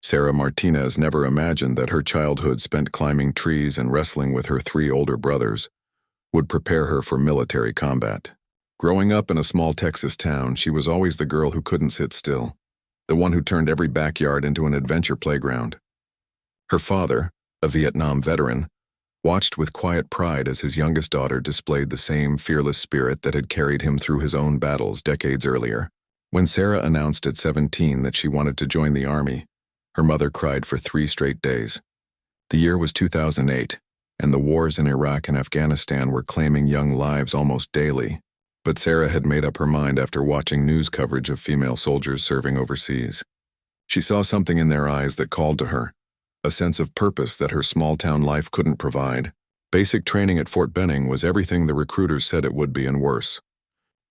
Sarah Martinez never imagined that her childhood spent climbing trees and wrestling with her 3 older brothers would prepare her for military combat. Growing up in a small Texas town, she was always the girl who couldn't sit still, the one who turned every backyard into an adventure playground. Her father, a Vietnam veteran, watched with quiet pride as his youngest daughter displayed the same fearless spirit that had carried him through his own battles decades earlier. When Sarah announced at 17 that she wanted to join the Army, her mother cried for 3 straight days. The year was 2008, and the wars in Iraq and Afghanistan were claiming young lives almost daily. But Sarah had made up her mind after watching news coverage of female soldiers serving overseas. She saw something in their eyes that called to her, a sense of purpose that her small-town life couldn't provide. Basic training at Fort Benning was everything the recruiters said it would be and worse.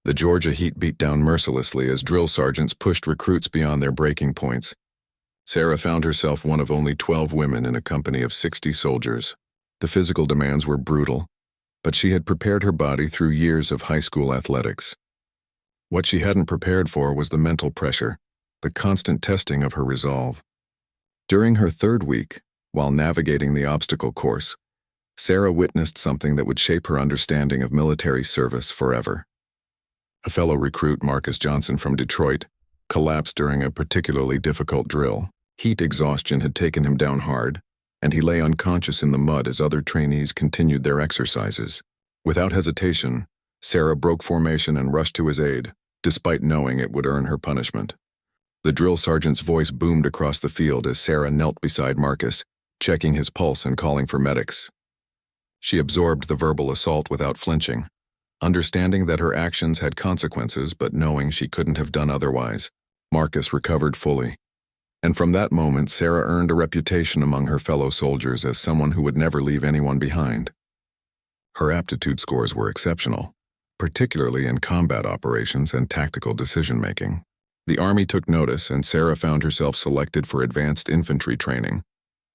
The Georgia heat beat down mercilessly as drill sergeants pushed recruits beyond their breaking points. Sarah found herself one of only 12 women in a company of 60 soldiers. The physical demands were brutal, but she had prepared her body through years of high school athletics. What she hadn't prepared for was the mental pressure, the constant testing of her resolve. During her 3rd week, while navigating the obstacle course, Sarah witnessed something that would shape her understanding of military service forever. A fellow recruit, Marcus Johnson from Detroit, collapsed during a particularly difficult drill. Heat exhaustion had taken him down hard, and he lay unconscious in the mud as other trainees continued their exercises. Without hesitation, Sarah broke formation and rushed to his aid, despite knowing it would earn her punishment. The drill sergeant's voice boomed across the field as Sarah knelt beside Marcus, checking his pulse and calling for medics. She absorbed the verbal assault without flinching, understanding that her actions had consequences but knowing she couldn't have done otherwise. Marcus recovered fully. And from that moment, Sarah earned a reputation among her fellow soldiers as someone who would never leave anyone behind. Her aptitude scores were exceptional, particularly in combat operations and tactical decision-making. The Army took notice, and Sarah found herself selected for advanced infantry training,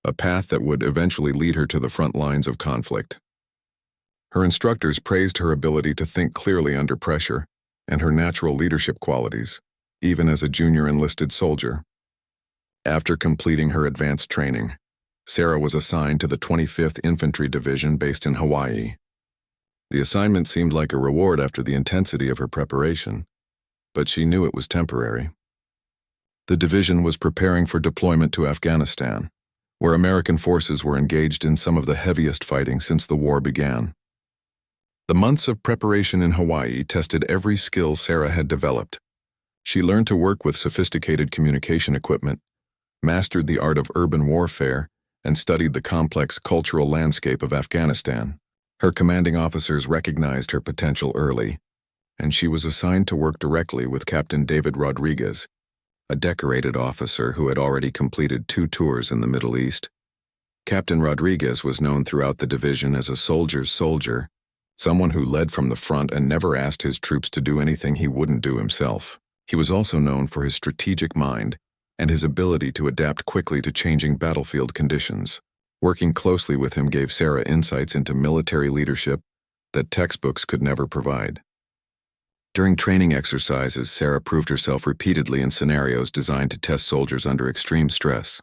a path that would eventually lead her to the front lines of conflict. Her instructors praised her ability to think clearly under pressure and her natural leadership qualities, even as a junior enlisted soldier. After completing her advanced training, Sarah was assigned to the 25th Infantry Division based in Hawaii. The assignment seemed like a reward after the intensity of her preparation, but she knew it was temporary. The division was preparing for deployment to Afghanistan, where American forces were engaged in some of the heaviest fighting since the war began. The months of preparation in Hawaii tested every skill Sarah had developed. She learned to work with sophisticated communication equipment, mastered the art of urban warfare, and studied the complex cultural landscape of Afghanistan. Her commanding officers recognized her potential early, and she was assigned to work directly with Captain David Rodriguez, a decorated officer who had already completed 2 tours in the Middle East. Captain Rodriguez was known throughout the division as a soldier's soldier, someone who led from the front and never asked his troops to do anything he wouldn't do himself. He was also known for his strategic mind and his ability to adapt quickly to changing battlefield conditions. Working closely with him gave Sarah insights into military leadership that textbooks could never provide. During training exercises, Sarah proved herself repeatedly in scenarios designed to test soldiers under extreme stress.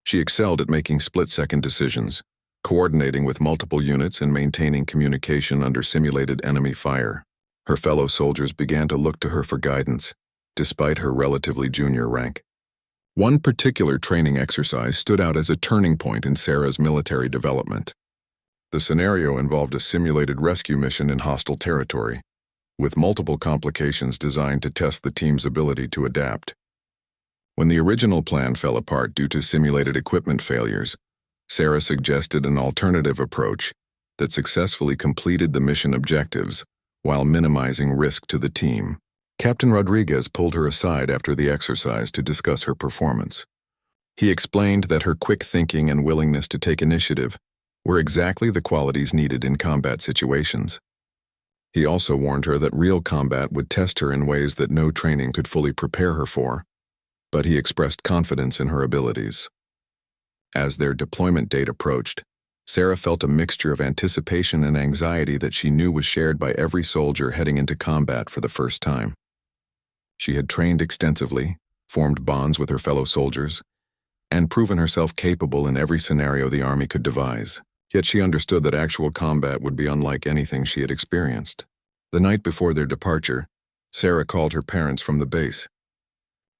She excelled at making split-second decisions, coordinating with multiple units and maintaining communication under simulated enemy fire. Her fellow soldiers began to look to her for guidance, despite her relatively junior rank. One particular training exercise stood out as a turning point in Sarah's military development. The scenario involved a simulated rescue mission in hostile territory, with multiple complications designed to test the team's ability to adapt. When the original plan fell apart due to simulated equipment failures, Sarah suggested an alternative approach that successfully completed the mission objectives while minimizing risk to the team. Captain Rodriguez pulled her aside after the exercise to discuss her performance. He explained that her quick thinking and willingness to take initiative were exactly the qualities needed in combat situations. He also warned her that real combat would test her in ways that no training could fully prepare her for, but he expressed confidence in her abilities. As their deployment date approached, Sarah felt a mixture of anticipation and anxiety that she knew was shared by every soldier heading into combat for the first time. She had trained extensively, formed bonds with her fellow soldiers, and proven herself capable in every scenario the Army could devise. Yet she understood that actual combat would be unlike anything she had experienced. The night before their departure, Sarah called her parents from the base.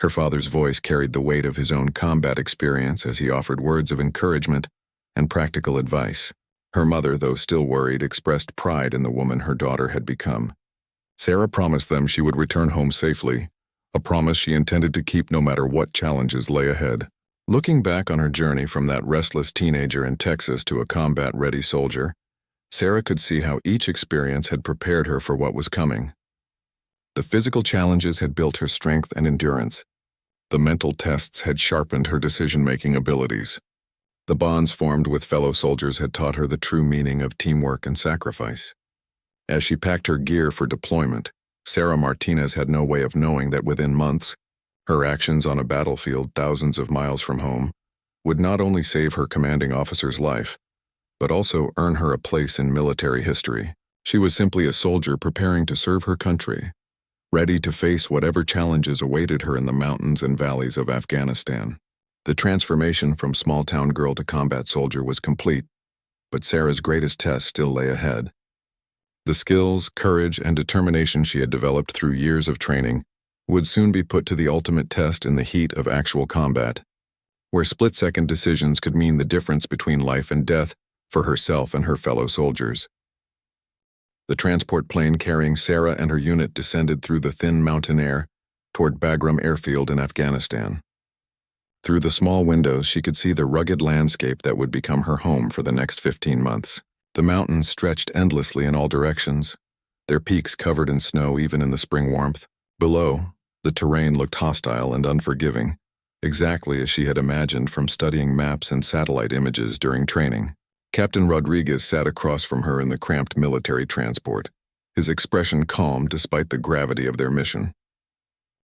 Her father's voice carried the weight of his own combat experience as he offered words of encouragement and practical advice. Her mother, though still worried, expressed pride in the woman her daughter had become. Sarah promised them she would return home safely, a promise she intended to keep no matter what challenges lay ahead. Looking back on her journey from that restless teenager in Texas to a combat-ready soldier, Sarah could see how each experience had prepared her for what was coming. The physical challenges had built her strength and endurance. The mental tests had sharpened her decision-making abilities. The bonds formed with fellow soldiers had taught her the true meaning of teamwork and sacrifice. As she packed her gear for deployment, Sarah Martinez had no way of knowing that within months, her actions on a battlefield thousands of miles from home would not only save her commanding officer's life, but also earn her a place in military history. She was simply a soldier preparing to serve her country, ready to face whatever challenges awaited her in the mountains and valleys of Afghanistan. The transformation from small-town girl to combat soldier was complete, but Sarah's greatest test still lay ahead. The skills, courage, and determination she had developed through years of training would soon be put to the ultimate test in the heat of actual combat, where split-second decisions could mean the difference between life and death for herself and her fellow soldiers. The transport plane carrying Sarah and her unit descended through the thin mountain air toward Bagram Airfield in Afghanistan. Through the small windows, she could see the rugged landscape that would become her home for the next 15 months. The mountains stretched endlessly in all directions, their peaks covered in snow even in the spring warmth. Below, the terrain looked hostile and unforgiving, exactly as she had imagined from studying maps and satellite images during training. Captain Rodriguez sat across from her in the cramped military transport, his expression calm despite the gravity of their mission.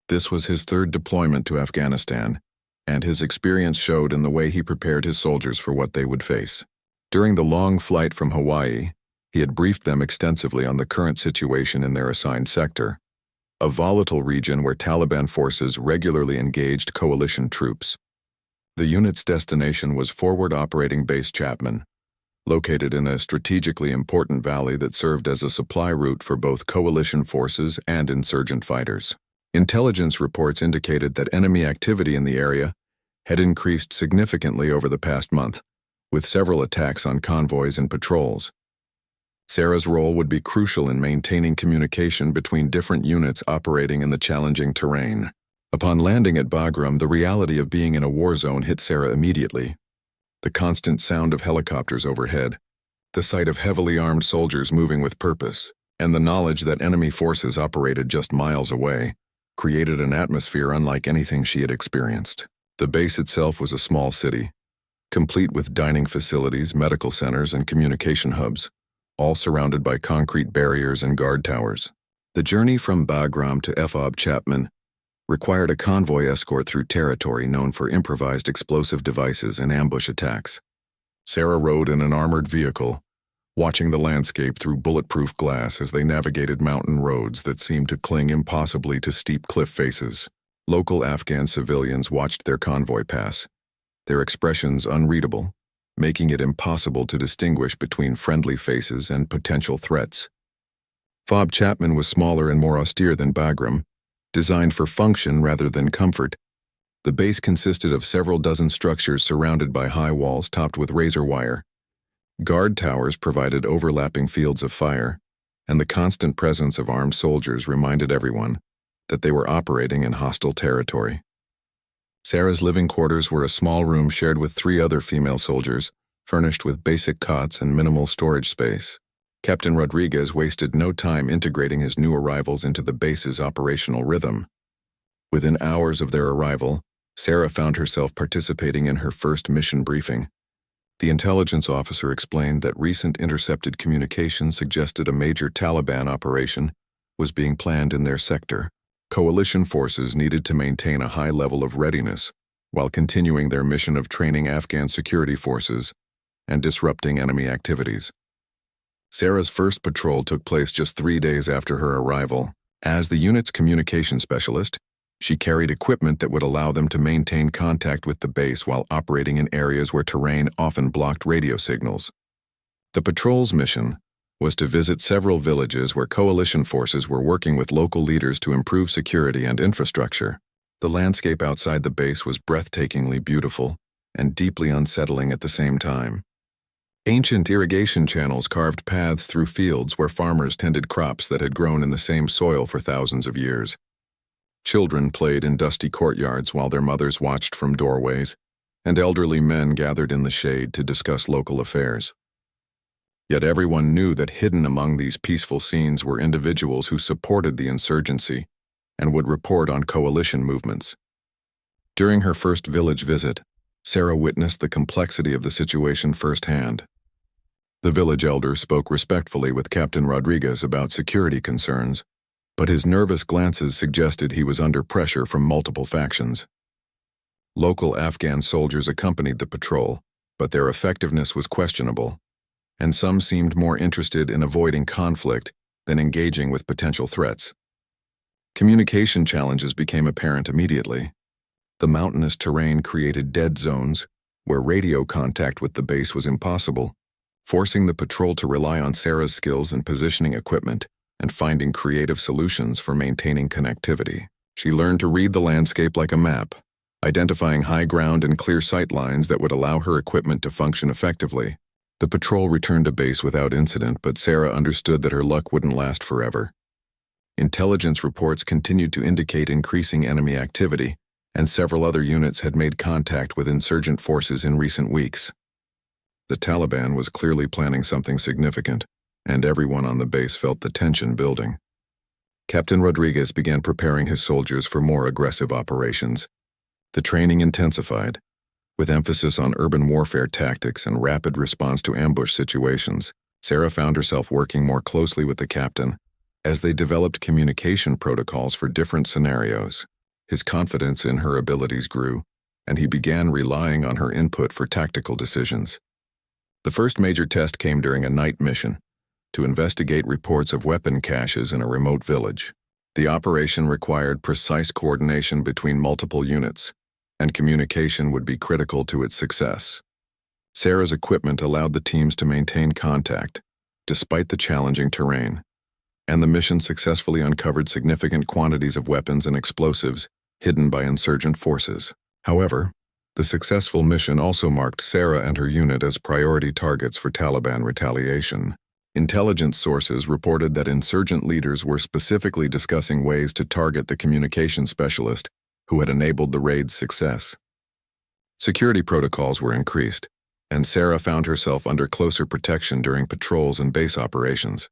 This was his third deployment to Afghanistan, and his experience showed in the way he prepared his soldiers for what they would face. During the long flight from Hawaii, he had briefed them extensively on the current situation in their assigned sector, a volatile region where Taliban forces regularly engaged coalition troops. The unit's destination was Forward Operating Base Chapman, located in a strategically important valley that served as a supply route for both coalition forces and insurgent fighters. Intelligence reports indicated that enemy activity in the area had increased significantly over the past month, with several attacks on convoys and patrols. Sarah's role would be crucial in maintaining communication between different units operating in the challenging terrain. Upon landing at Bagram, the reality of being in a war zone hit Sarah immediately. The constant sound of helicopters overhead, the sight of heavily armed soldiers moving with purpose, and the knowledge that enemy forces operated just miles away, created an atmosphere unlike anything she had experienced. The base itself was a small city, complete with dining facilities, medical centers, and communication hubs, all surrounded by concrete barriers and guard towers. The journey from Bagram to FOB Chapman required a convoy escort through territory known for improvised explosive devices and ambush attacks. Sarah rode in an armored vehicle, watching the landscape through bulletproof glass as they navigated mountain roads that seemed to cling impossibly to steep cliff faces. Local Afghan civilians watched their convoy pass, their expressions unreadable, making it impossible to distinguish between friendly faces and potential threats. FOB Chapman was smaller and more austere than Bagram, designed for function rather than comfort. The base consisted of several dozen structures surrounded by high walls topped with razor wire. Guard towers provided overlapping fields of fire, and the constant presence of armed soldiers reminded everyone that they were operating in hostile territory. Sarah's living quarters were a small room shared with 3 other female soldiers, furnished with basic cots and minimal storage space. Captain Rodriguez wasted no time integrating his new arrivals into the base's operational rhythm. Within hours of their arrival, Sarah found herself participating in her first mission briefing. The intelligence officer explained that recent intercepted communication suggested a major Taliban operation was being planned in their sector. Coalition forces needed to maintain a high level of readiness while continuing their mission of training Afghan security forces and disrupting enemy activities. Sarah's first patrol took place just 3 days after her arrival. As the unit's communication specialist, She carried equipment that would allow them to maintain contact with the base while operating in areas where terrain often blocked radio signals. The patrol's mission was to visit several villages where coalition forces were working with local leaders to improve security and infrastructure. The landscape outside the base was breathtakingly beautiful and deeply unsettling at the same time. Ancient irrigation channels carved paths through fields where farmers tended crops that had grown in the same soil for thousands of years. Children played in dusty courtyards while their mothers watched from doorways, and elderly men gathered in the shade to discuss local affairs. Yet everyone knew that hidden among these peaceful scenes were individuals who supported the insurgency and would report on coalition movements. During her first village visit, Sarah witnessed the complexity of the situation firsthand. The village elder spoke respectfully with Captain Rodriguez about security concerns, but his nervous glances suggested he was under pressure from multiple factions. Local Afghan soldiers accompanied the patrol, but their effectiveness was questionable, and some seemed more interested in avoiding conflict than engaging with potential threats. Communication challenges became apparent immediately. The mountainous terrain created dead zones where radio contact with the base was impossible, forcing the patrol to rely on Sarah's skills in positioning equipment and finding creative solutions for maintaining connectivity. She learned to read the landscape like a map, identifying high ground and clear sight lines that would allow her equipment to function effectively. The patrol returned to base without incident, but Sarah understood that her luck wouldn't last forever. Intelligence reports continued to indicate increasing enemy activity, and several other units had made contact with insurgent forces in recent weeks. The Taliban was clearly planning something significant, and everyone on the base felt the tension building. Captain Rodriguez began preparing his soldiers for more aggressive operations. The training intensified, with emphasis on urban warfare tactics and rapid response to ambush situations. Sarah found herself working more closely with the captain as they developed communication protocols for different scenarios. His confidence in her abilities grew, and he began relying on her input for tactical decisions. The first major test came during a night mission to investigate reports of weapon caches in a remote village. The operation required precise coordination between multiple units, and communication would be critical to its success. Sarah's equipment allowed the teams to maintain contact, despite the challenging terrain, and the mission successfully uncovered significant quantities of weapons and explosives hidden by insurgent forces. However, the successful mission also marked Sarah and her unit as priority targets for Taliban retaliation. Intelligence sources reported that insurgent leaders were specifically discussing ways to target the communication specialist who had enabled the raid's success. Security protocols were increased, and Sarah found herself under closer protection during patrols and base operations.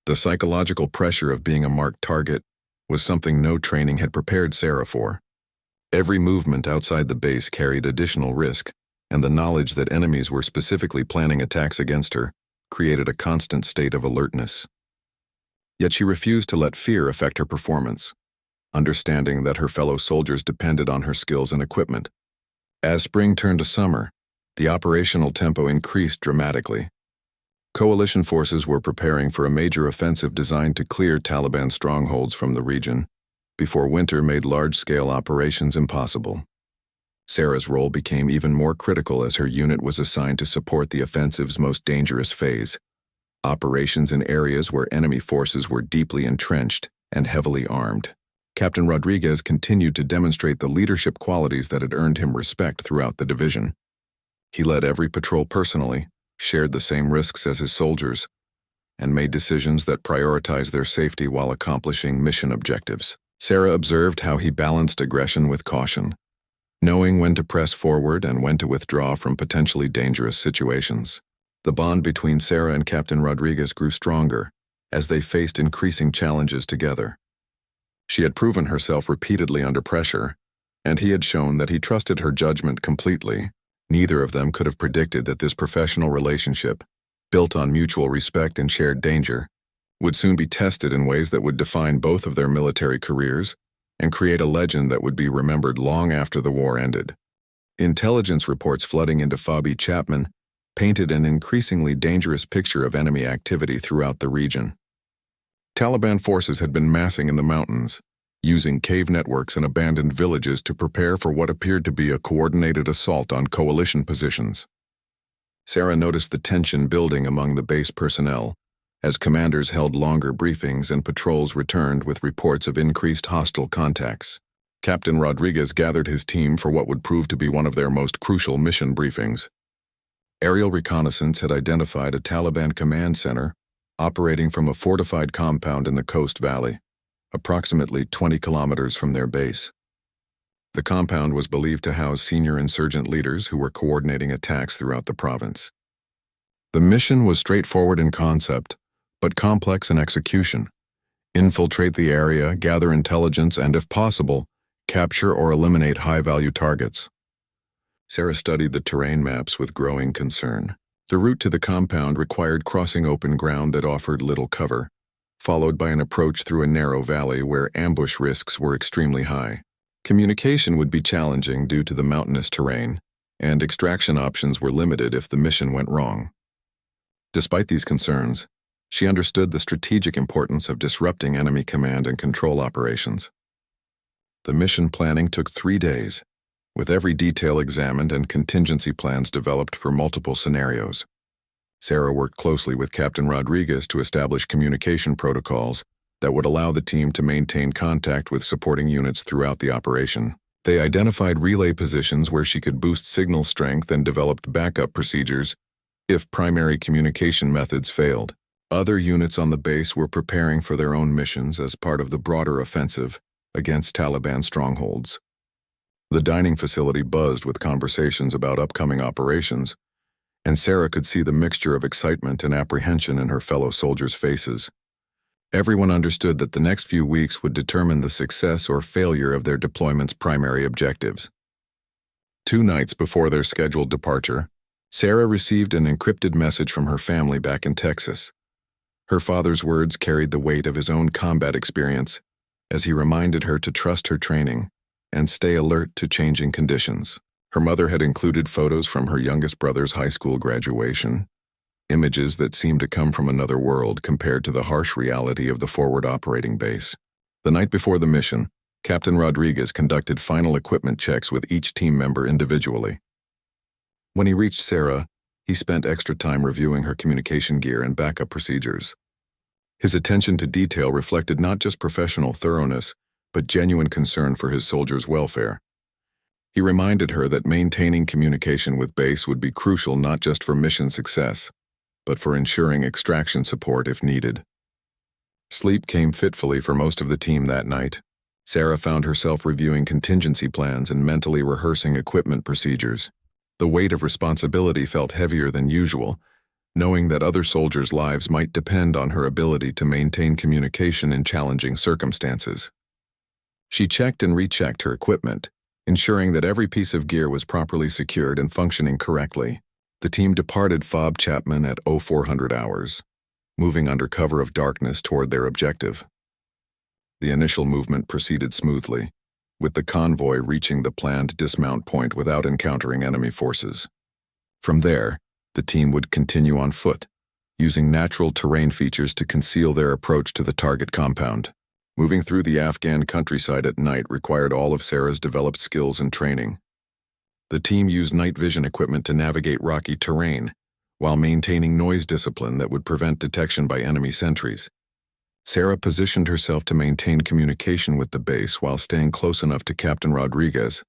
The psychological pressure of being a marked target was something no training had prepared Sarah for. Every movement outside the base carried additional risk, and the knowledge that enemies were specifically planning attacks against her created a constant state of alertness. Yet she refused to let fear affect her performance, understanding that her fellow soldiers depended on her skills and equipment. As spring turned to summer, the operational tempo increased dramatically. Coalition forces were preparing for a major offensive designed to clear Taliban strongholds from the region before winter made large-scale operations impossible. Sarah's role became even more critical as her unit was assigned to support the offensive's most dangerous phase, operations in areas where enemy forces were deeply entrenched and heavily armed. Captain Rodriguez continued to demonstrate the leadership qualities that had earned him respect throughout the division. He led every patrol personally, shared the same risks as his soldiers, and made decisions that prioritized their safety while accomplishing mission objectives. Sarah observed how he balanced aggression with caution, knowing when to press forward and when to withdraw from potentially dangerous situations. The bond between Sarah and Captain Rodriguez grew stronger as they faced increasing challenges together. She had proven herself repeatedly under pressure, and he had shown that he trusted her judgment completely. Neither of them could have predicted that this professional relationship, built on mutual respect and shared danger, would soon be tested in ways that would define both of their military careers and create a legend that would be remembered long after the war ended. Intelligence reports flooding into Fabi Chapman painted an increasingly dangerous picture of enemy activity throughout the region. Taliban forces had been massing in the mountains, using cave networks and abandoned villages to prepare for what appeared to be a coordinated assault on coalition positions. Sarah noticed the tension building among the base personnel, as commanders held longer briefings and patrols returned with reports of increased hostile contacts. Captain Rodriguez gathered his team for what would prove to be one of their most crucial mission briefings. Aerial reconnaissance had identified a Taliban command center operating from a fortified compound in the Coast Valley, approximately 20 kilometers from their base. The compound was believed to house senior insurgent leaders who were coordinating attacks throughout the province. The mission was straightforward in concept, but complex in execution. Infiltrate the area, gather intelligence, and if possible, capture or eliminate high-value targets. Sarah studied the terrain maps with growing concern. The route to the compound required crossing open ground that offered little cover, followed by an approach through a narrow valley where ambush risks were extremely high. Communication would be challenging due to the mountainous terrain, and extraction options were limited if the mission went wrong. Despite these concerns, she understood the strategic importance of disrupting enemy command and control operations. The mission planning took 3 days, with every detail examined and contingency plans developed for multiple scenarios. Sarah worked closely with Captain Rodriguez to establish communication protocols that would allow the team to maintain contact with supporting units throughout the operation. They identified relay positions where she could boost signal strength and developed backup procedures if primary communication methods failed. Other units on the base were preparing for their own missions as part of the broader offensive against Taliban strongholds. The dining facility buzzed with conversations about upcoming operations, and Sarah could see the mixture of excitement and apprehension in her fellow soldiers' faces. Everyone understood that the next few weeks would determine the success or failure of their deployment's primary objectives. 2 nights before their scheduled departure, Sarah received an encrypted message from her family back in Texas. Her father's words carried the weight of his own combat experience as he reminded her to trust her training and stay alert to changing conditions. Her mother had included photos from her youngest brother's high school graduation, images that seemed to come from another world compared to the harsh reality of the forward operating base. The night before the mission, Captain Rodriguez conducted final equipment checks with each team member individually. When he reached Sarah, he spent extra time reviewing her communication gear and backup procedures. His attention to detail reflected not just professional thoroughness, but genuine concern for his soldiers' welfare. He reminded her that maintaining communication with base would be crucial not just for mission success, but for ensuring extraction support if needed. Sleep came fitfully for most of the team that night. Sarah found herself reviewing contingency plans and mentally rehearsing equipment procedures. The weight of responsibility felt heavier than usual, knowing that other soldiers' lives might depend on her ability to maintain communication in challenging circumstances. She checked and rechecked her equipment, ensuring that every piece of gear was properly secured and functioning correctly. The team departed Fob Chapman at 0400 hours, moving under cover of darkness toward their objective. The initial movement proceeded smoothly, with the convoy reaching the planned dismount point without encountering enemy forces. From there, the team would continue on foot, using natural terrain features to conceal their approach to the target compound. Moving through the Afghan countryside at night required all of Sarah's developed skills and training. The team used night vision equipment to navigate rocky terrain, while maintaining noise discipline that would prevent detection by enemy sentries. Sarah positioned herself to maintain communication with the base while staying close enough to Captain Rodriguez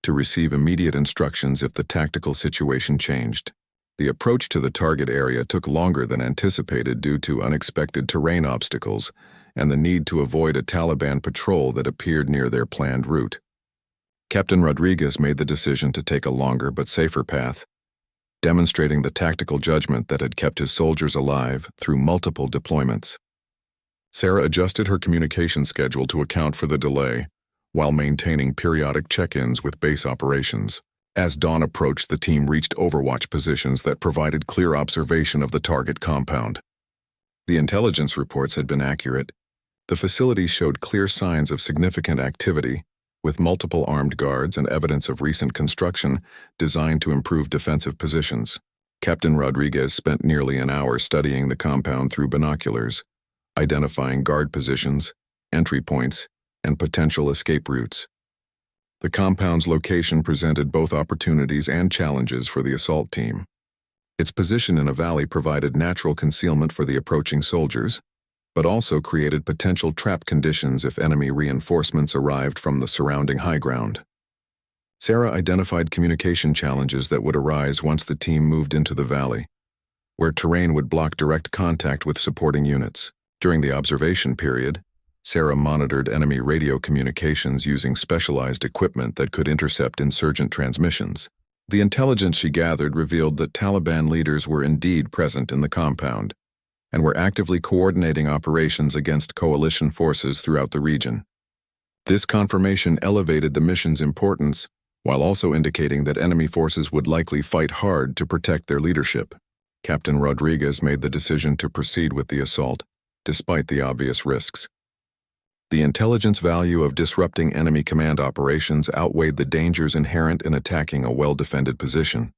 to receive immediate instructions if the tactical situation changed. The approach to the target area took longer than anticipated due to unexpected terrain obstacles and the need to avoid a Taliban patrol that appeared near their planned route. Captain Rodriguez made the decision to take a longer but safer path, demonstrating the tactical judgment that had kept his soldiers alive through multiple deployments. Sarah adjusted her communication schedule to account for the delay, while maintaining periodic check-ins with base operations. As dawn approached, the team reached overwatch positions that provided clear observation of the target compound. The intelligence reports had been accurate. The facility showed clear signs of significant activity, with multiple armed guards and evidence of recent construction designed to improve defensive positions. Captain Rodriguez spent nearly an hour studying the compound through binoculars, identifying guard positions, entry points, and potential escape routes. The compound's location presented both opportunities and challenges for the assault team. Its position in a valley provided natural concealment for the approaching soldiers, but also created potential trap conditions if enemy reinforcements arrived from the surrounding high ground. Sarah identified communication challenges that would arise once the team moved into the valley, where terrain would block direct contact with supporting units. During the observation period, Sarah monitored enemy radio communications using specialized equipment that could intercept insurgent transmissions. The intelligence she gathered revealed that Taliban leaders were indeed present in the compound and were actively coordinating operations against coalition forces throughout the region. This confirmation elevated the mission's importance while also indicating that enemy forces would likely fight hard to protect their leadership. Captain Rodriguez made the decision to proceed with the assault, despite the obvious risks. The intelligence value of disrupting enemy command operations outweighed the dangers inherent in attacking a well-defended position.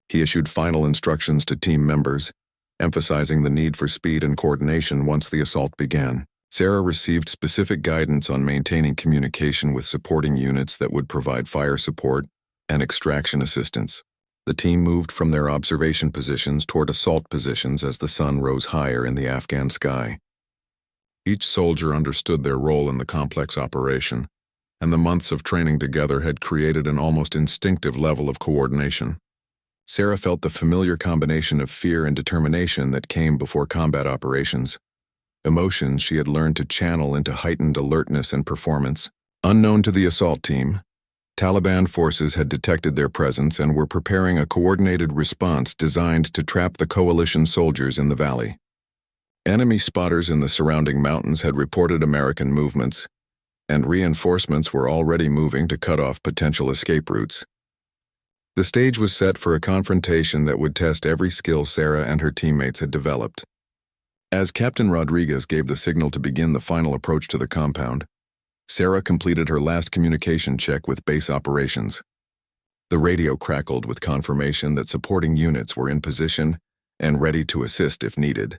He issued final instructions to team members, emphasizing the need for speed and coordination once the assault began. Sarah received specific guidance on maintaining communication with supporting units that would provide fire support and extraction assistance. The team moved from their observation positions toward assault positions as the sun rose higher in the Afghan sky. Each soldier understood their role in the complex operation, and the months of training together had created an almost instinctive level of coordination. Sarah felt the familiar combination of fear and determination that came before combat operations, emotions she had learned to channel into heightened alertness and performance. Unknown to the assault team, Taliban forces had detected their presence and were preparing a coordinated response designed to trap the coalition soldiers in the valley. Enemy spotters in the surrounding mountains had reported American movements, and reinforcements were already moving to cut off potential escape routes. The stage was set for a confrontation that would test every skill Sarah and her teammates had developed. As Captain Rodriguez gave the signal to begin the final approach to the compound, Sarah completed her last communication check with base operations. The radio crackled with confirmation that supporting units were in position and ready to assist if needed.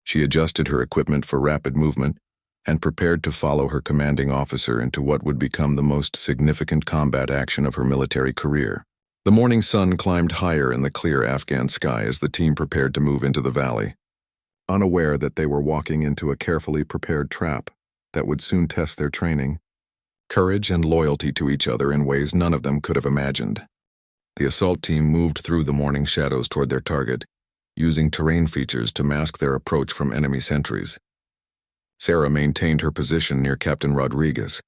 She adjusted her equipment for rapid movement and prepared to follow her commanding officer into what would become the most significant combat action of her military career. The morning sun climbed higher in the clear Afghan sky as the team prepared to move into the valley, unaware that they were walking into a carefully prepared trap that would soon test their training, courage, and loyalty to each other in ways none of them could have imagined. The assault team moved through the morning shadows toward their target, using terrain features to mask their approach from enemy sentries. Sarah maintained her position near Captain Rodriguez,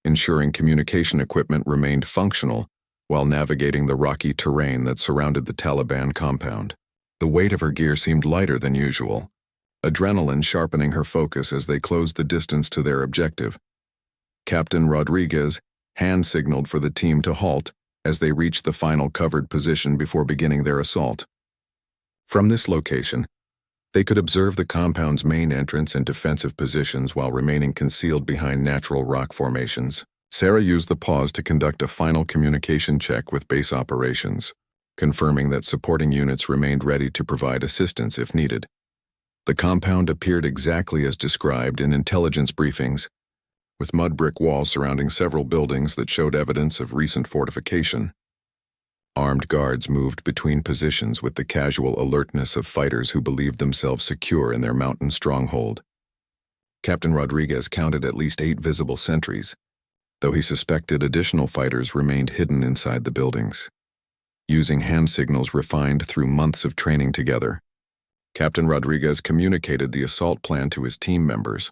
ensuring communication equipment remained functional while navigating the rocky terrain that surrounded the Taliban compound. The weight of her gear seemed lighter than usual, adrenaline sharpening her focus as they closed the distance to their objective. Captain Rodriguez hand-signaled for the team to halt as they reached the final covered position before beginning their assault. From this location, they could observe the compound's main entrance and defensive positions while remaining concealed behind natural rock formations. Sarah used the pause to conduct a final communication check with base operations, confirming that supporting units remained ready to provide assistance if needed. The compound appeared exactly as described in intelligence briefings, with mud brick walls surrounding several buildings that showed evidence of recent fortification. Armed guards moved between positions with the casual alertness of fighters who believed themselves secure in their mountain stronghold. Captain Rodriguez counted at least 8 visible sentries, though he suspected additional fighters remained hidden inside the buildings. Using hand signals refined through months of training together, Captain Rodriguez communicated the assault plan to his team members.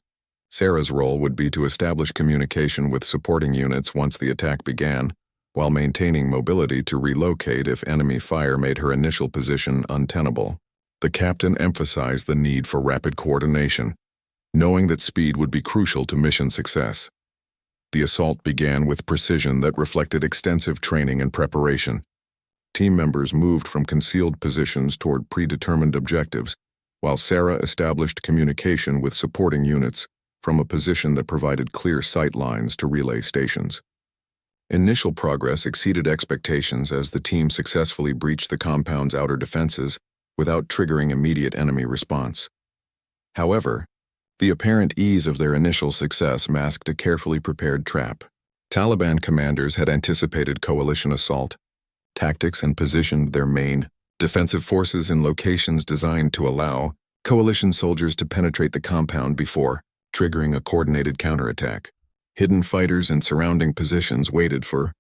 Sarah's role would be to establish communication with supporting units once the attack began, while maintaining mobility to relocate if enemy fire made her initial position untenable. The captain emphasized the need for rapid coordination, knowing that speed would be crucial to mission success. The assault began with precision that reflected extensive training and preparation. Team members moved from concealed positions toward predetermined objectives, while Sarah established communication with supporting units from a position that provided clear sight lines to relay stations. Initial progress exceeded expectations as the team successfully breached the compound's outer defenses without triggering immediate enemy response. However, The apparent ease of their initial success masked a carefully prepared trap. Taliban commanders had anticipated coalition assault tactics and positioned their main defensive forces in locations designed to allow coalition soldiers to penetrate the compound before triggering a coordinated counterattack. Hidden fighters in surrounding positions waited for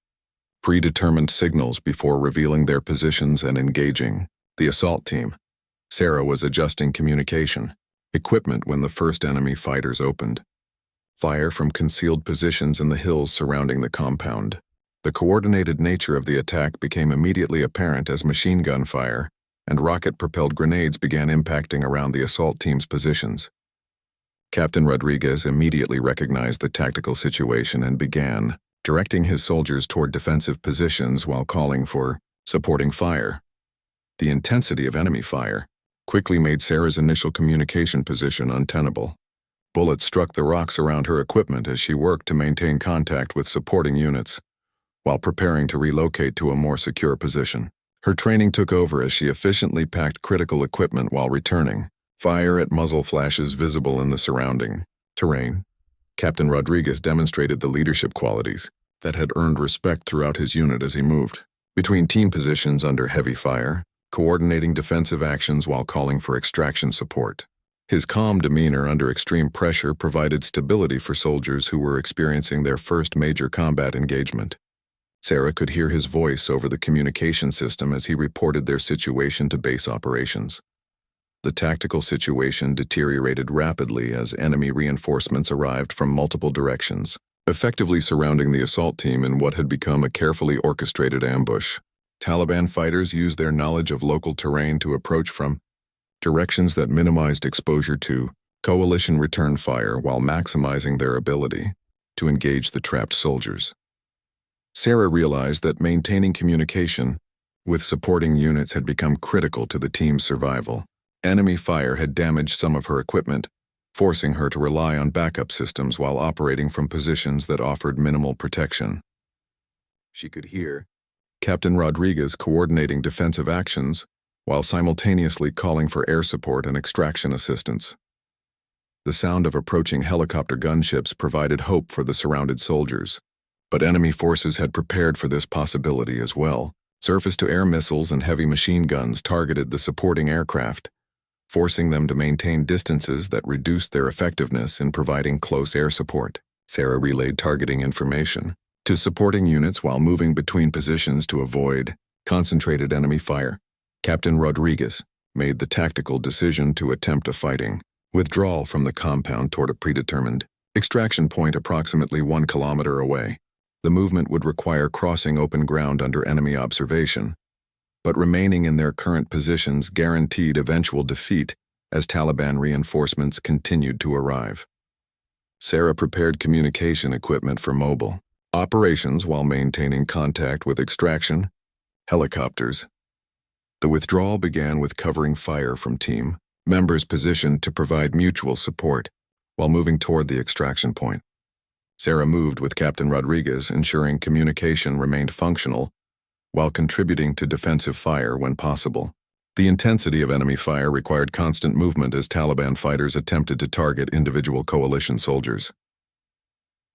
predetermined signals before revealing their positions and engaging the assault team. Sarah was adjusting communication equipment when the first enemy fighters opened fire from concealed positions in the hills surrounding the compound. The coordinated nature of the attack became immediately apparent as machine gun fire and rocket-propelled grenades began impacting around the assault team's positions. Captain Rodriguez immediately recognized the tactical situation and began directing his soldiers toward defensive positions while calling for supporting fire. The intensity of enemy fire quickly made Sarah's initial communication position untenable. Bullets struck the rocks around her equipment as she worked to maintain contact with supporting units, while preparing to relocate to a more secure position. Her training took over as she efficiently packed critical equipment while returning fire at muzzle flashes visible in the surrounding terrain. Captain Rodriguez demonstrated the leadership qualities that had earned respect throughout his unit as he moved between team positions under heavy fire, coordinating defensive actions while calling for extraction support. His calm demeanor under extreme pressure provided stability for soldiers who were experiencing their first major combat engagement. Sarah could hear his voice over the communication system as he reported their situation to base operations. The tactical situation deteriorated rapidly as enemy reinforcements arrived from multiple directions, effectively surrounding the assault team in what had become a carefully orchestrated ambush. Taliban fighters used their knowledge of local terrain to approach from directions that minimized exposure to coalition return fire while maximizing their ability to engage the trapped soldiers. Sarah realized that maintaining communication with supporting units had become critical to the team's survival. Enemy fire had damaged some of her equipment, forcing her to rely on backup systems while operating from positions that offered minimal protection. She could hear Captain Rodriguez coordinating defensive actions while simultaneously calling for air support and extraction assistance. The sound of approaching helicopter gunships provided hope for the surrounded soldiers, but enemy forces had prepared for this possibility as well. Surface-to-air missiles and heavy machine guns targeted the supporting aircraft, forcing them to maintain distances that reduced their effectiveness in providing close air support. Sarah relayed targeting information to supporting units while moving between positions to avoid concentrated enemy fire. Captain Rodriguez made the tactical decision to attempt a fighting withdrawal from the compound toward a predetermined extraction point approximately 1 kilometer away. The movement would require crossing open ground under enemy observation, but remaining in their current positions guaranteed eventual defeat as Taliban reinforcements continued to arrive. Sarah prepared communication equipment for mobile operations while maintaining contact with extraction helicopters. The withdrawal began with covering fire from team members positioned to provide mutual support while moving toward the extraction point. Sarah moved with Captain Rodriguez, ensuring communication remained functional while contributing to defensive fire when possible. The intensity of enemy fire required constant movement as Taliban fighters attempted to target individual coalition soldiers.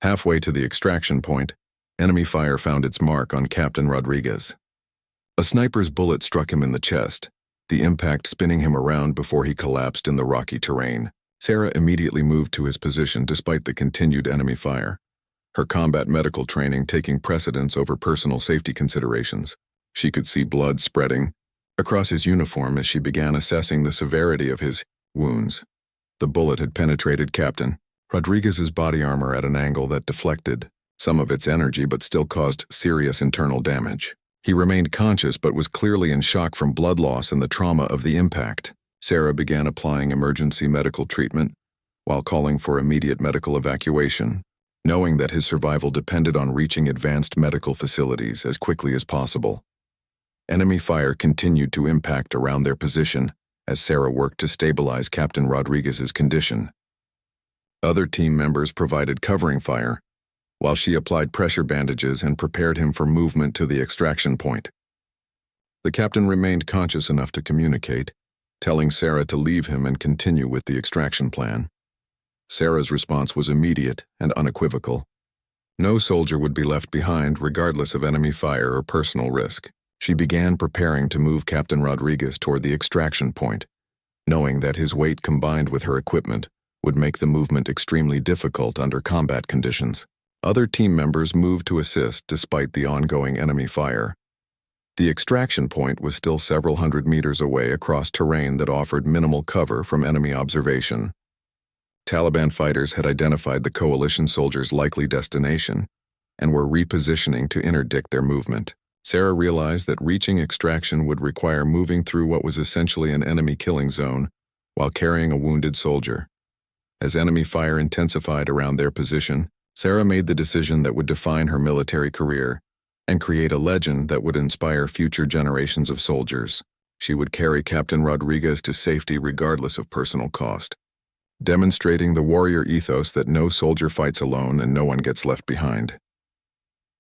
Halfway to the extraction point, enemy fire found its mark on Captain Rodriguez. A sniper's bullet struck him in the chest, the impact spinning him around before he collapsed in the rocky terrain. Sarah immediately moved to his position despite the continued enemy fire, her combat medical training taking precedence over personal safety considerations. She could see blood spreading across his uniform as she began assessing the severity of his wounds. The bullet had penetrated Captain Rodriguez's body armor at an angle that deflected some of its energy but still caused serious internal damage. He remained conscious but was clearly in shock from blood loss and the trauma of the impact. Sarah began applying emergency medical treatment while calling for immediate medical evacuation, knowing that his survival depended on reaching advanced medical facilities as quickly as possible. Enemy fire continued to impact around their position as Sarah worked to stabilize Captain Rodriguez's condition. Other team members provided covering fire, while she applied pressure bandages and prepared him for movement to the extraction point. The captain remained conscious enough to communicate, telling Sarah to leave him and continue with the extraction plan. Sarah's response was immediate and unequivocal. No soldier would be left behind regardless of enemy fire or personal risk. She began preparing to move Captain Rodriguez toward the extraction point, knowing that his weight combined with her equipment would make the movement extremely difficult under combat conditions. Other team members moved to assist despite the ongoing enemy fire. The extraction point was still several hundred meters away across terrain that offered minimal cover from enemy observation. Taliban fighters had identified the coalition soldiers' likely destination and were repositioning to interdict their movement. Sarah realized that reaching extraction would require moving through what was essentially an enemy killing zone while carrying a wounded soldier. As enemy fire intensified around their position, Sarah made the decision that would define her military career and create a legend that would inspire future generations of soldiers. She would carry Captain Rodriguez to safety regardless of personal cost, demonstrating the warrior ethos that no soldier fights alone and no one gets left behind.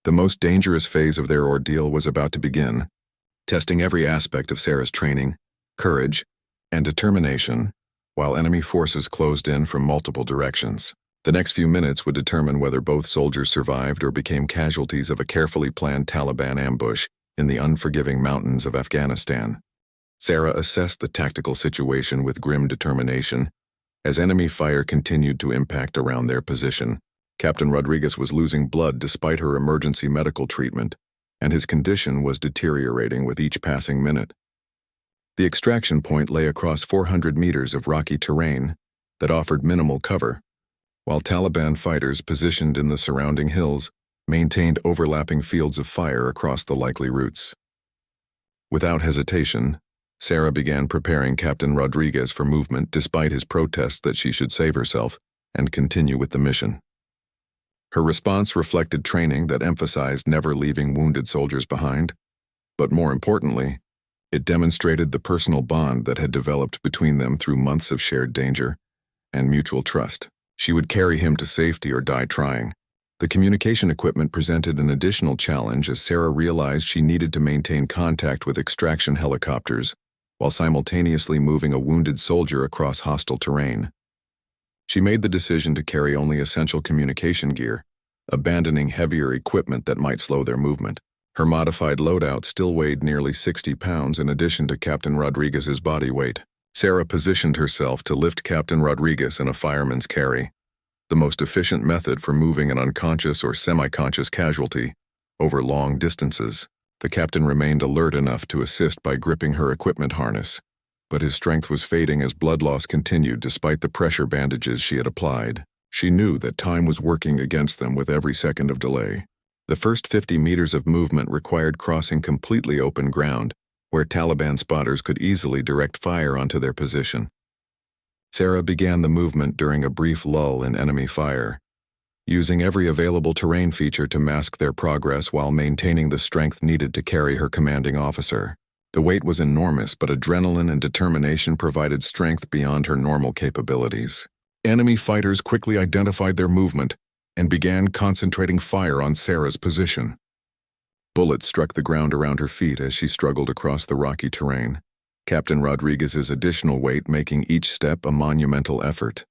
The most dangerous phase of their ordeal was about to begin, testing every aspect of Sarah's training, courage, and determination, while enemy forces closed in from multiple directions. The next few minutes would determine whether both soldiers survived or became casualties of a carefully planned Taliban ambush in the unforgiving mountains of Afghanistan. Sarah assessed the tactical situation with grim determination. As enemy fire continued to impact around their position, Captain Rodriguez was losing blood despite her emergency medical treatment, and his condition was deteriorating with each passing minute. The extraction point lay across 400 meters of rocky terrain that offered minimal cover, while Taliban fighters positioned in the surrounding hills maintained overlapping fields of fire across the likely routes. Without hesitation, Sarah began preparing Captain Rodriguez for movement despite his protests that she should save herself and continue with the mission. Her response reflected training that emphasized never leaving wounded soldiers behind, but more importantly, it demonstrated the personal bond that had developed between them through months of shared danger and mutual trust. She would carry him to safety or die trying. The communication equipment presented an additional challenge as Sarah realized she needed to maintain contact with extraction helicopters while simultaneously moving a wounded soldier across hostile terrain. She made the decision to carry only essential communication gear, abandoning heavier equipment that might slow their movement. Her modified loadout still weighed nearly 60 pounds in addition to Captain Rodriguez's body weight. Sarah positioned herself to lift Captain Rodriguez in a fireman's carry, the most efficient method for moving an unconscious or semi-conscious casualty over long distances. The captain remained alert enough to assist by gripping her equipment harness, but his strength was fading as blood loss continued despite the pressure bandages she had applied. She knew that time was working against them with every second of delay. The first 50 meters of movement required crossing completely open ground, where Taliban spotters could easily direct fire onto their position. Sarah began the movement during a brief lull in enemy fire, using every available terrain feature to mask their progress while maintaining the strength needed to carry her commanding officer. The weight was enormous, but adrenaline and determination provided strength beyond her normal capabilities. Enemy fighters quickly identified their movement and began concentrating fire on Sarah's position. Bullets struck the ground around her feet as she struggled across the rocky terrain, Captain Rodriguez's additional weight making each step a monumental effort.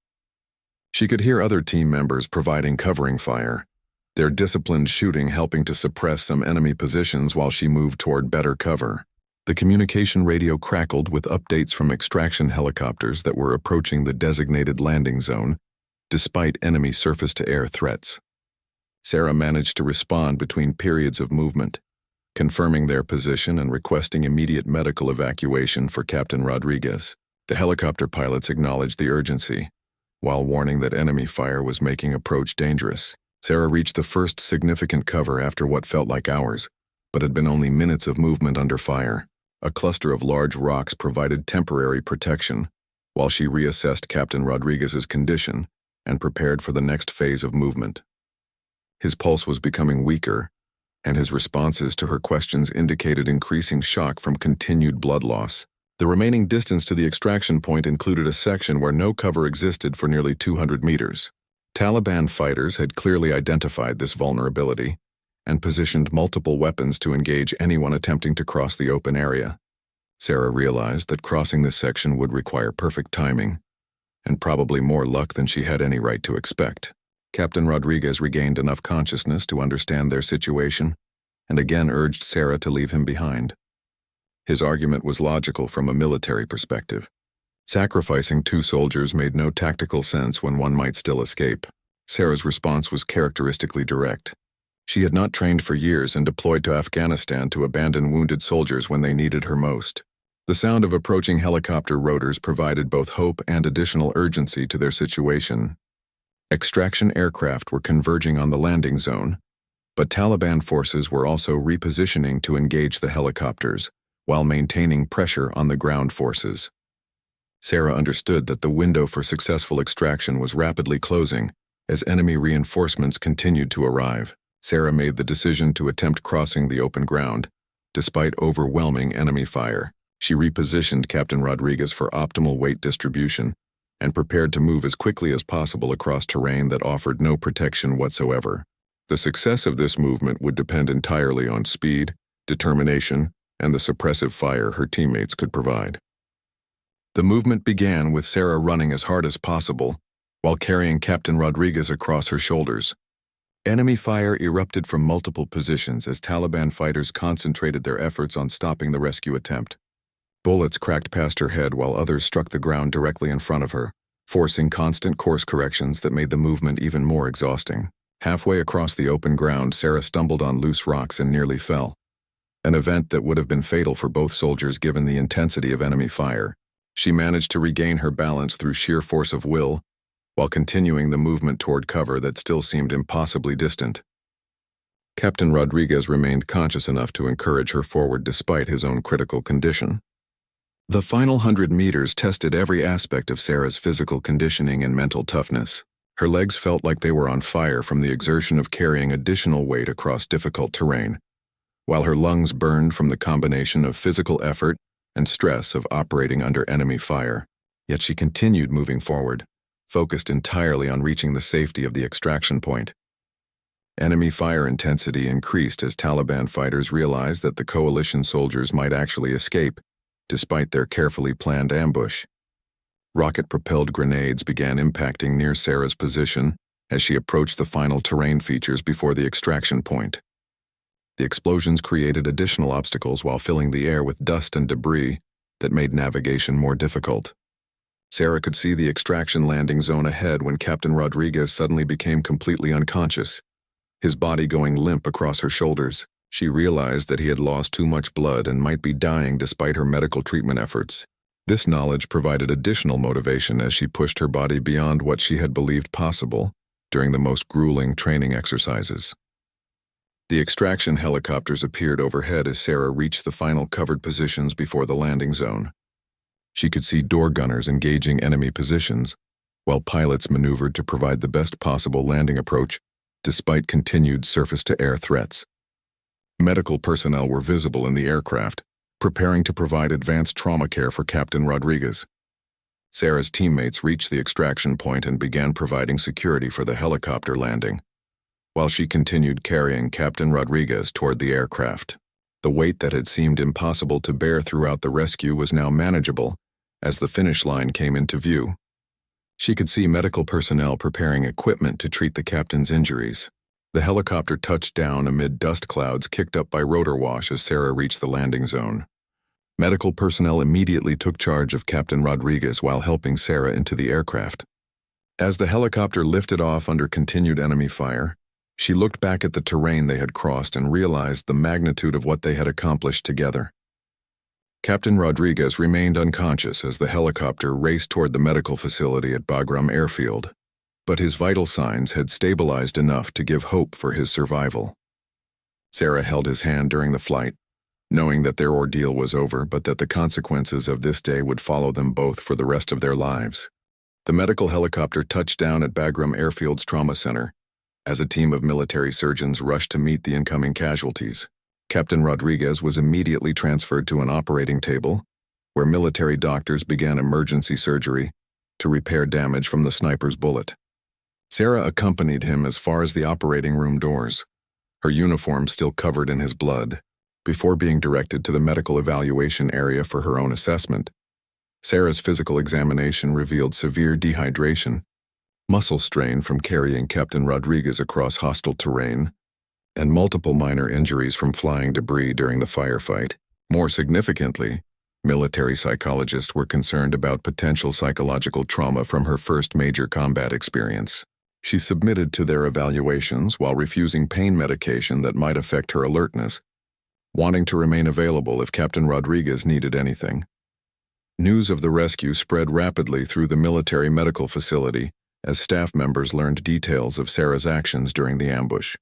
She could hear other team members providing covering fire, their disciplined shooting helping to suppress some enemy positions while she moved toward better cover. The communication radio crackled with updates from extraction helicopters that were approaching the designated landing zone, despite enemy surface-to-air threats. Sarah managed to respond between periods of movement, confirming their position and requesting immediate medical evacuation for Captain Rodriguez. The helicopter pilots acknowledged the urgency, while warning that enemy fire was making approach dangerous. Sarah reached the first significant cover after what felt like hours, but had been only minutes of movement under fire. A cluster of large rocks provided temporary protection, while she reassessed Captain Rodriguez's condition and prepared for the next phase of movement. His pulse was becoming weaker, and his responses to her questions indicated increasing shock from continued blood loss. The remaining distance to the extraction point included a section where no cover existed for nearly 200 meters. Taliban fighters had clearly identified this vulnerability and positioned multiple weapons to engage anyone attempting to cross the open area. Sarah realized that crossing this section would require perfect timing, and probably more luck than she had any right to expect. Captain Rodriguez regained enough consciousness to understand their situation and again urged Sarah to leave him behind. His argument was logical from a military perspective. Sacrificing 2 soldiers made no tactical sense when one might still escape. Sarah's response was characteristically direct. She had not trained for years and deployed to Afghanistan to abandon wounded soldiers when they needed her most. The sound of approaching helicopter rotors provided both hope and additional urgency to their situation. Extraction aircraft were converging on the landing zone, but Taliban forces were also repositioning to engage the helicopters, while maintaining pressure on the ground forces. Sarah understood that the window for successful extraction was rapidly closing as enemy reinforcements continued to arrive. Sarah made the decision to attempt crossing the open ground, despite overwhelming enemy fire. She repositioned Captain Rodriguez for optimal weight distribution and prepared to move as quickly as possible across terrain that offered no protection whatsoever. The success of this movement would depend entirely on speed, determination, and the suppressive fire her teammates could provide. The movement began with Sarah running as hard as possible while carrying Captain Rodriguez across her shoulders. Enemy fire erupted from multiple positions as Taliban fighters concentrated their efforts on stopping the rescue attempt. Bullets cracked past her head while others struck the ground directly in front of her, forcing constant course corrections that made the movement even more exhausting. Halfway across the open ground, Sarah stumbled on loose rocks and nearly fell, an event that would have been fatal for both soldiers given the intensity of enemy fire. She managed to regain her balance through sheer force of will, while continuing the movement toward cover that still seemed impossibly distant. Captain Rodriguez remained conscious enough to encourage her forward despite his own critical condition. The final 100 meters tested every aspect of Sarah's physical conditioning and mental toughness. Her legs felt like they were on fire from the exertion of carrying additional weight across difficult terrain, while her lungs burned from the combination of physical effort and stress of operating under enemy fire. Yet she continued moving forward, focused entirely on reaching the safety of the extraction point. Enemy fire intensity increased as Taliban fighters realized that the coalition soldiers might actually escape, despite their carefully planned ambush. Rocket-propelled grenades began impacting near Sarah's position as she approached the final terrain features before the extraction point. The explosions created additional obstacles while filling the air with dust and debris that made navigation more difficult. Sarah could see the extraction landing zone ahead when Captain Rodriguez suddenly became completely unconscious, his body going limp across her shoulders. She realized that he had lost too much blood and might be dying despite her medical treatment efforts. This knowledge provided additional motivation as she pushed her body beyond what she had believed possible during the most grueling training exercises. The extraction helicopters appeared overhead as Sarah reached the final covered positions before the landing zone. She could see door gunners engaging enemy positions, while pilots maneuvered to provide the best possible landing approach despite continued surface-to-air threats. Medical personnel were visible in the aircraft, preparing to provide advanced trauma care for Captain Rodriguez. Sarah's teammates reached the extraction point and began providing security for the helicopter landing, while she continued carrying Captain Rodriguez toward the aircraft. The weight that had seemed impossible to bear throughout the rescue was now manageable as the finish line came into view. She could see medical personnel preparing equipment to treat the captain's injuries. The helicopter touched down amid dust clouds kicked up by rotor wash as Sarah reached the landing zone. Medical personnel immediately took charge of Captain Rodriguez while helping Sarah into the aircraft. As the helicopter lifted off under continued enemy fire, she looked back at the terrain they had crossed and realized the magnitude of what they had accomplished together. Captain Rodriguez remained unconscious as the helicopter raced toward the medical facility at Bagram Airfield, but his vital signs had stabilized enough to give hope for his survival. Sarah held his hand during the flight, knowing that their ordeal was over but that the consequences of this day would follow them both for the rest of their lives. The medical helicopter touched down at Bagram Airfield's trauma center as a team of military surgeons rushed to meet the incoming casualties. Captain Rodriguez was immediately transferred to an operating table, where military doctors began emergency surgery to repair damage from the sniper's bullet. Sarah accompanied him as far as the operating room doors, her uniform still covered in his blood, before being directed to the medical evaluation area for her own assessment. Sarah's physical examination revealed severe dehydration, muscle strain from carrying Captain Rodriguez across hostile terrain, and multiple minor injuries from flying debris during the firefight. More significantly, military psychologists were concerned about potential psychological trauma from her first major combat experience. She submitted to their evaluations while refusing pain medication that might affect her alertness, wanting to remain available if Captain Rodriguez needed anything. News of the rescue spread rapidly through the military medical facility as staff members learned details of Sarah's actions during the ambush.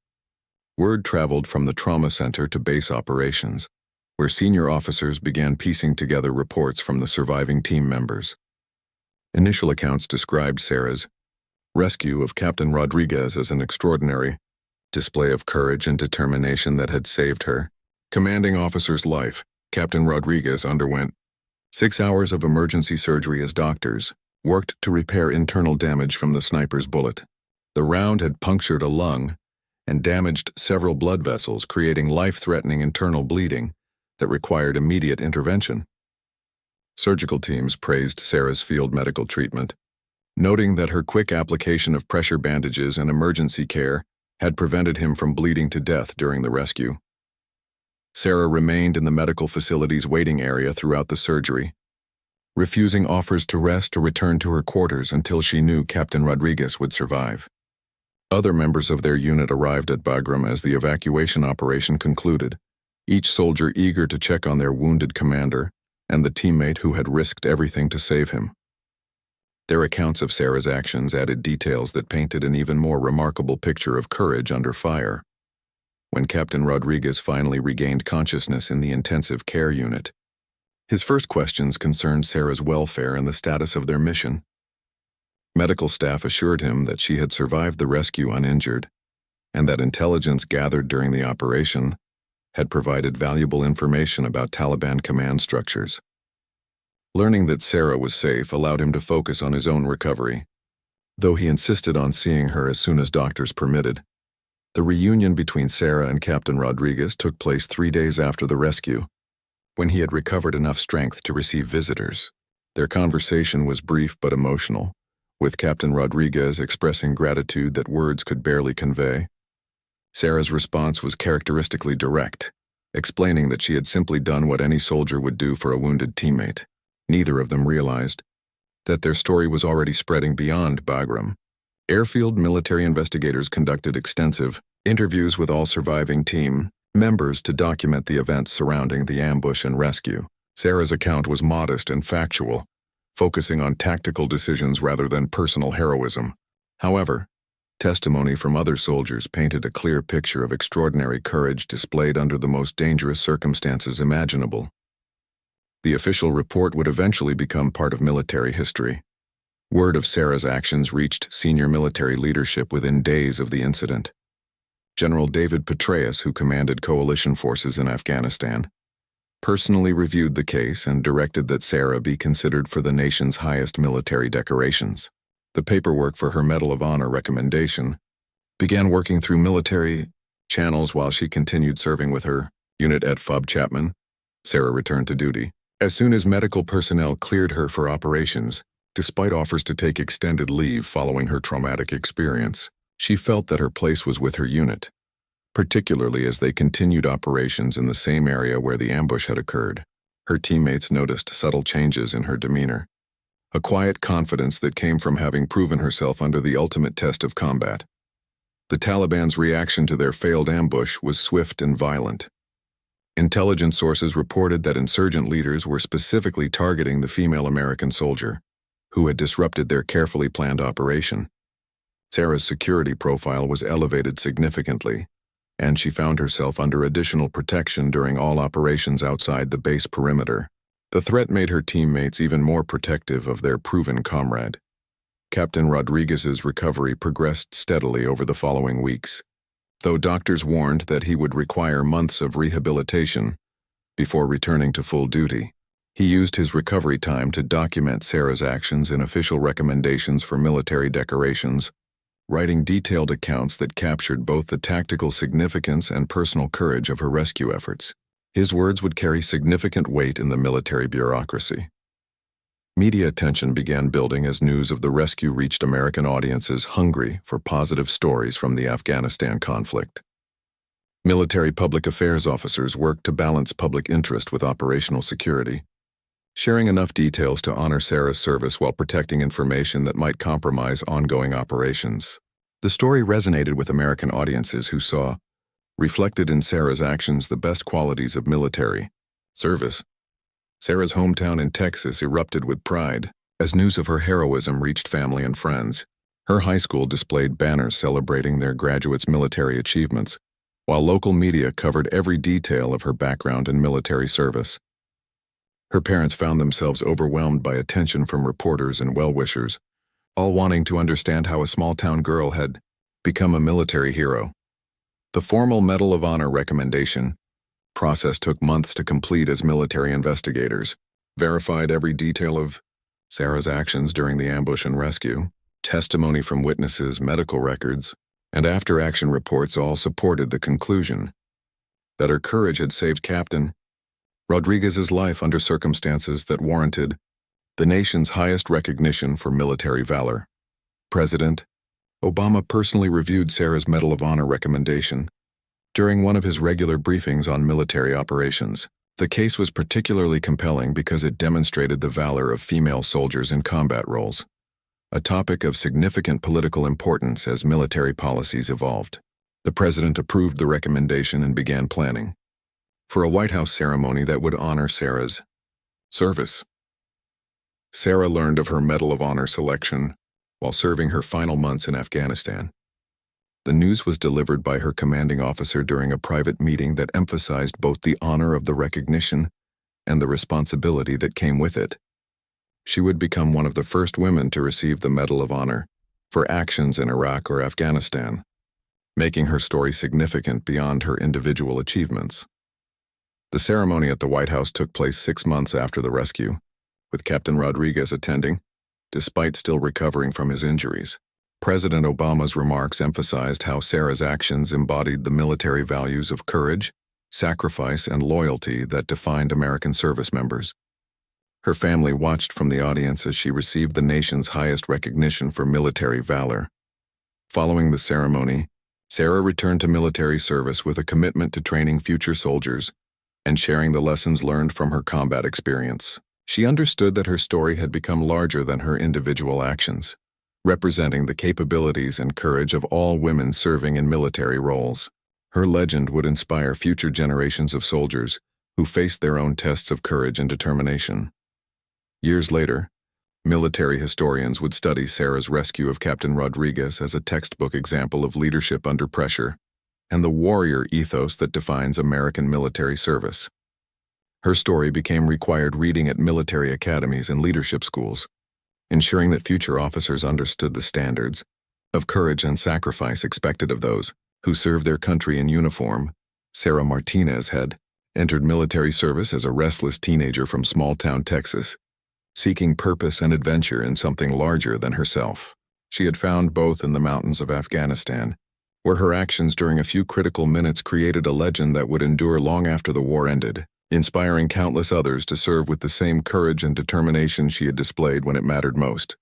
Word traveled from the trauma center to base operations, where senior officers began piecing together reports from the surviving team members. Initial accounts described Sarah's rescue of Captain Rodriguez as an extraordinary display of courage and determination that had saved her commanding officer's life. Captain Rodriguez underwent 6 hours of emergency surgery as doctors worked to repair internal damage from the sniper's bullet. The round had punctured a lung and damaged several blood vessels, creating life-threatening internal bleeding that required immediate intervention. Surgical teams praised Sarah's field medical treatment, noting that her quick application of pressure bandages and emergency care had prevented him from bleeding to death during the rescue. Sarah remained in the medical facility's waiting area throughout the surgery, refusing offers to rest or return to her quarters until she knew Captain Rodriguez would survive. Other members of their unit arrived at Bagram as the evacuation operation concluded, each soldier eager to check on their wounded commander and the teammate who had risked everything to save him. Their accounts of Sarah's actions added details that painted an even more remarkable picture of courage under fire. When Captain Rodriguez finally regained consciousness in the intensive care unit, his first questions concerned Sarah's welfare and the status of their mission. Medical staff assured him that she had survived the rescue uninjured, and that intelligence gathered during the operation had provided valuable information about Taliban command structures. Learning that Sarah was safe allowed him to focus on his own recovery, though he insisted on seeing her as soon as doctors permitted. The reunion between Sarah and Captain Rodriguez took place 3 days after the rescue, when he had recovered enough strength to receive visitors. Their conversation was brief but emotional, with Captain Rodriguez expressing gratitude that words could barely convey. Sarah's response was characteristically direct, explaining that she had simply done what any soldier would do for a wounded teammate. Neither of them realized that their story was already spreading beyond Bagram. Airfield military investigators conducted extensive interviews with all surviving team members to document the events surrounding the ambush and rescue. Sarah's account was modest and factual, focusing on tactical decisions rather than personal heroism. However, testimony from other soldiers painted a clear picture of extraordinary courage displayed under the most dangerous circumstances imaginable. The official report would eventually become part of military history. Word of Sarah's actions reached senior military leadership within days of the incident. General David Petraeus, who commanded coalition forces in Afghanistan, personally reviewed the case and directed that Sarah be considered for the nation's highest military decorations. The paperwork for her Medal of Honor recommendation began working through military channels while she continued serving with her unit at FOB Chapman. Sarah returned to duty. As soon as medical personnel cleared her for operations, despite offers to take extended leave following her traumatic experience, she felt that her place was with her unit, particularly as they continued operations in the same area where the ambush had occurred. Her teammates noticed subtle changes in her demeanor, a quiet confidence that came from having proven herself under the ultimate test of combat. The Taliban's reaction to their failed ambush was swift and violent. Intelligence sources reported that insurgent leaders were specifically targeting the female American soldier, who had disrupted their carefully planned operation. Sarah's security profile was elevated significantly, and she found herself under additional protection during all operations outside the base perimeter. The threat made her teammates even more protective of their proven comrade. Captain Rodriguez's recovery progressed steadily over the following weeks, though doctors warned that he would require months of rehabilitation before returning to full duty. He used his recovery time to document Sarah's actions in official recommendations for military decorations, writing detailed accounts that captured both the tactical significance and personal courage of her rescue efforts. His words would carry significant weight in the military bureaucracy. Media attention began building as news of the rescue reached American audiences hungry for positive stories from the Afghanistan conflict. Military public affairs officers worked to balance public interest with operational security, sharing enough details to honor Sarah's service while protecting information that might compromise ongoing operations. The story resonated with American audiences who saw, reflected in Sarah's actions, the best qualities of military service. Sarah's hometown in Texas erupted with pride as news of her heroism reached family and friends. Her high school displayed banners celebrating their graduates' military achievements, while local media covered every detail of her background in military service. Her parents found themselves overwhelmed by attention from reporters and well-wishers, all wanting to understand how a small-town girl had become a military hero. The formal Medal of Honor recommendation process took months to complete as military investigators verified every detail of Sarah's actions during the ambush and rescue. Testimony from witnesses, medical records, and after-action reports all supported the conclusion that her courage had saved Captain Rodriguez's life under circumstances that warranted the nation's highest recognition for military valor. President Obama personally reviewed Sarah's Medal of Honor recommendation during one of his regular briefings on military operations. The case was particularly compelling because it demonstrated the valor of female soldiers in combat roles, a topic of significant political importance as military policies evolved. The president approved the recommendation and began planning for a White House ceremony that would honor Sarah's service. Sarah learned of her Medal of Honor selection while serving her final months in Afghanistan. The news was delivered by her commanding officer during a private meeting that emphasized both the honor of the recognition and the responsibility that came with it. She would become one of the first women to receive the Medal of Honor for actions in Iraq or Afghanistan, making her story significant beyond her individual achievements. The ceremony at the White House took place 6 months after the rescue, with Captain Rodriguez attending, despite still recovering from his injuries. President Obama's remarks emphasized how Sarah's actions embodied the military values of courage, sacrifice, and loyalty that defined American service members. Her family watched from the audience as she received the nation's highest recognition for military valor. Following the ceremony, Sarah returned to military service with a commitment to training future soldiers and sharing the lessons learned from her combat experience. She understood that her story had become larger than her individual actions, representing the capabilities and courage of all women serving in military roles. Her legend would inspire future generations of soldiers who faced their own tests of courage and determination. Years later, military historians would study Sarah's rescue of Captain Rodriguez as a textbook example of leadership under pressure and the warrior ethos that defines American military service. Her story became required reading at military academies and leadership schools, ensuring that future officers understood the standards of courage and sacrifice expected of those who serve their country in uniform. Sarah Martinez had entered military service as a restless teenager from small-town Texas, seeking purpose and adventure in something larger than herself. She had found both in the mountains of Afghanistan, where her actions during a few critical minutes created a legend that would endure long after the war ended, inspiring countless others to serve with the same courage and determination she had displayed when it mattered most.